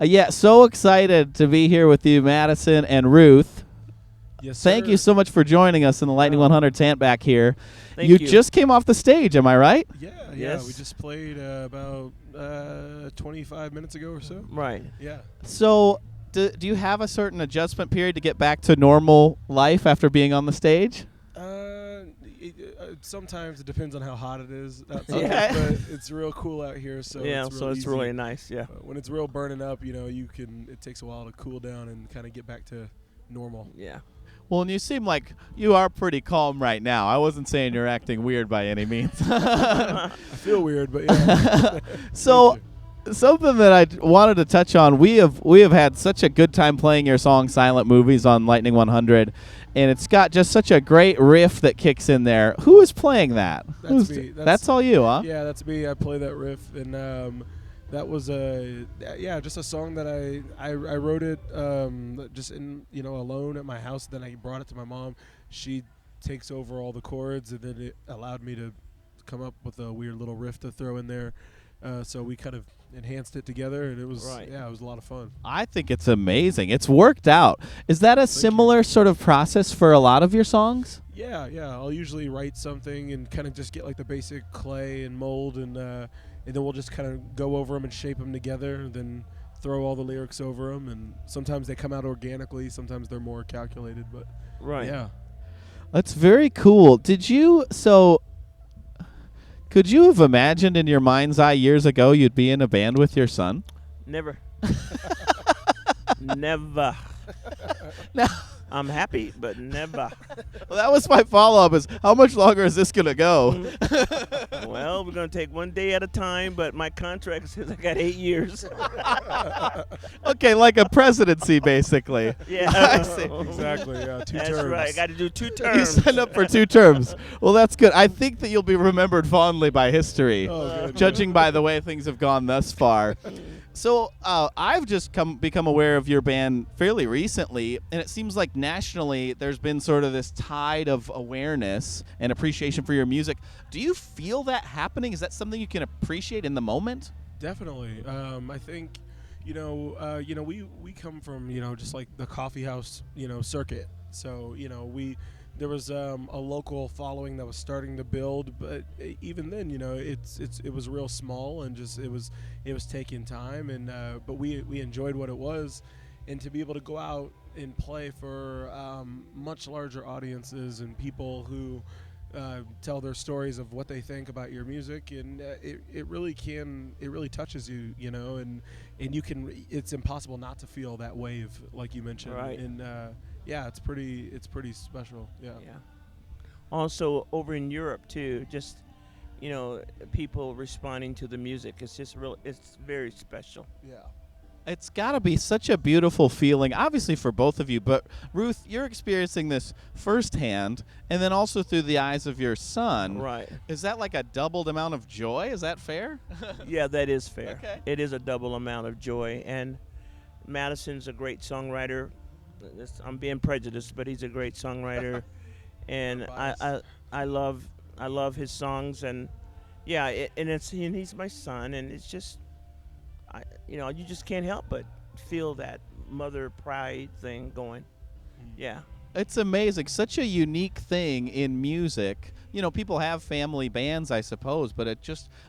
Yeah, so excited to be here with you, Madisen and Ruth. Yes, sir. Thank you so much for joining us in the Lightning 100 tent back here. Thank you you. just came off the stage, am I right? Yeah, Yes. we just played about 25 minutes ago or so. Right. Yeah. So, do you have a certain adjustment period to get back to normal life after being on the stage? Sometimes it depends on how hot it is outside, Yeah. but it's real cool out here, so Yeah, it's so real it's easy. really nice. Yeah. When it's real burning up, it takes a while to cool down and kind of get back to normal. Yeah. Well, and you seem like you are pretty calm right now. I wasn't saying you're acting weird by any means. I feel weird, but yeah. So, Thank you. something that I wanted to touch on, we have had such a good time playing your song Silent Movies on Lightning 100, and it's got just such a great riff that kicks in there. Who is playing that? That's me. That's all you, huh? Yeah, that's me. I play that riff, and that was just a song that I wrote it just in alone at my house. Then I brought it to my mom. She takes over all the chords, and then it allowed me to come up with a weird little riff to throw in there. So we kind of enhanced it together, and it was it was a lot of fun. I think it's amazing. It's worked out. Is that a similar sort of process for a lot of your songs? Yeah. I'll usually write something and kind of just get like the basic clay and mold, and then we'll just kind of go over them and shape them together, and then throw all the lyrics over them. And sometimes they come out organically, sometimes they're more calculated. But Right. yeah, That's very cool. Could you have imagined in your mind's eye years ago you'd be in a band with your son? Never. Never. No. I'm happy, but never. Well, that was my follow-up is, how much longer is this going to go? Well, we're going to take one day at a time, but my contract says I got 8 years. Okay, like a presidency, basically. Yeah. I see. exactly. Yeah, 2 That's terms. right. I got to do 2 You terms. signed up for 2 terms. Well, that's good. I think that you'll be remembered fondly by history, Oh, good. judging by the way things have gone thus far. So I've just become aware of your band fairly recently, and it seems like nationally there's been sort of this tide of awareness and appreciation for your music. Do you feel that happening? Is that something you can appreciate in the moment? Definitely. I think, we come from, just like the coffee house, circuit. So, there was a local following that was starting to build, but even then, it was real small, and just it was taking time, and but we enjoyed what it was, and to be able to go out and play for much larger audiences and people who tell their stories of what they think about your music, and it really touches you, and it's impossible not to feel that wave like you mentioned, Right. and it's pretty special. Yeah. Also, over in Europe, too, just, people responding to the music. It's just it's very special. Yeah. It's got to be such a beautiful feeling, obviously for both of you. But Ruth, you're experiencing this firsthand, and then also through the eyes of your son. Right. Is that like a doubled amount of joy? Is that fair? Yeah, that is fair. Okay. It is a double amount of joy. And Madisen's a great songwriter. I'm being prejudiced, but he's a great songwriter. And I love his songs, and and he's my son, and it's just you just can't help but feel that mother pride thing going. Yeah. It's amazing. Such a unique thing in music. People have family bands, I suppose, but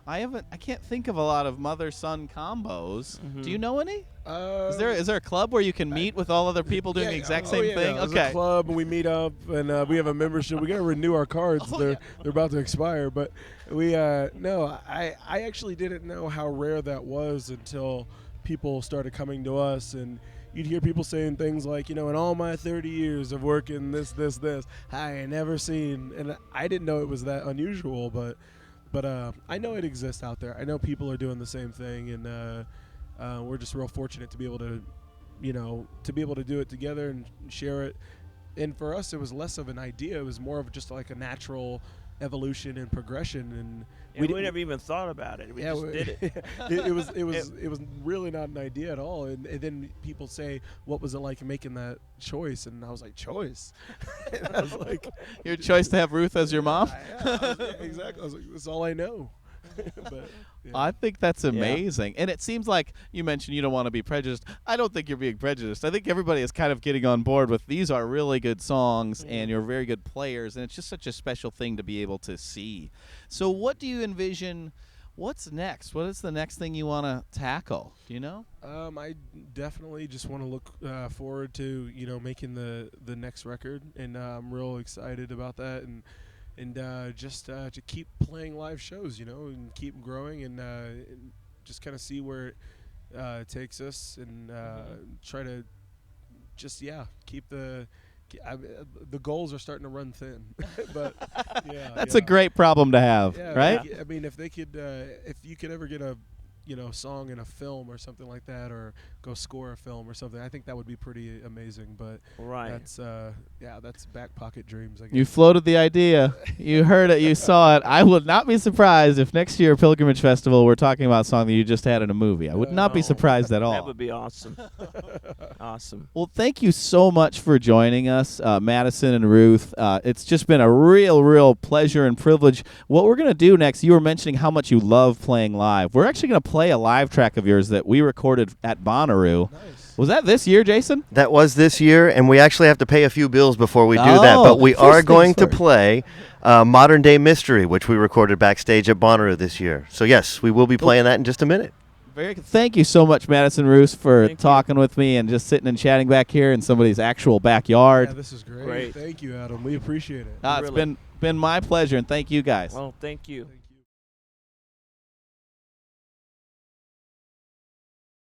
I can't think of a lot of mother-son combos. Mm-hmm. Do you know any? Is there a club where you can meet with all other people doing the exact same thing? There's Okay. a club, and we meet up, and we have a membership. We got to renew our cards. They're about to expire, but I actually didn't know how rare that was until people started coming to us, and you'd hear people saying things like, in all my 30 years of working this, I ain't never seen, and I didn't know it was that unusual, but I know it exists out there. I know people are doing the same thing, and we're just real fortunate to be able to, do it together and share it. And for us, it was less of an idea. It was more of just like a natural evolution and progression, and We never even thought about it. We just did it. it was really not an idea at all. And then people say, "What was it like making that choice?" And I was like, "Choice." And I was like, Your choice to have Ruth as your mom? exactly. I was like, "That's all I know." But, yeah. I think that's amazing. And it seems like you mentioned you don't want to be prejudiced. I don't think you're being prejudiced. I think everybody is kind of getting on board with these are really good songs and you're very good players, and it's just such a special thing to be able to see. So what do you envision? What's next? What is the next thing you want to tackle? Do you know? I definitely just want to look forward to making the next record, and I'm real excited about that, and just to keep playing live shows, and keep growing, and just kind of see where it takes us, and try to just keep the goals are starting to run thin, but That's a great problem to have, right? I mean, if they could, if you could ever get a song in a film or something like that, or go score a film or something, I think that would be pretty amazing. But that's back pocket dreams, I guess. You floated the idea. You heard it. You saw it. I would not be surprised if next year Pilgrimage Festival we're talking about a song that you just had in a movie. I would not be surprised at all. That would be awesome. Awesome. Well, thank you so much for joining us, Madisen and Ruth. It's just been a real pleasure and privilege. What we're going to do next, you were mentioning how much you love playing live. We're actually going to play a live track of yours that we recorded at Bonnaroo. Nice. Was that this year, Jason? That was this year, and we actually have to pay a few bills before we do that. But we are going to play Modern Day Mystery, which we recorded backstage at Bonnaroo this year. So, yes, we will be playing that in just a minute. Very good. Thank you so much, Madisen Ruth, for talking with me and just sitting and chatting back here in somebody's actual backyard. Yeah, this is great. Thank you, Adam. We appreciate it. It's been my pleasure, and thank you guys. Well, thank you.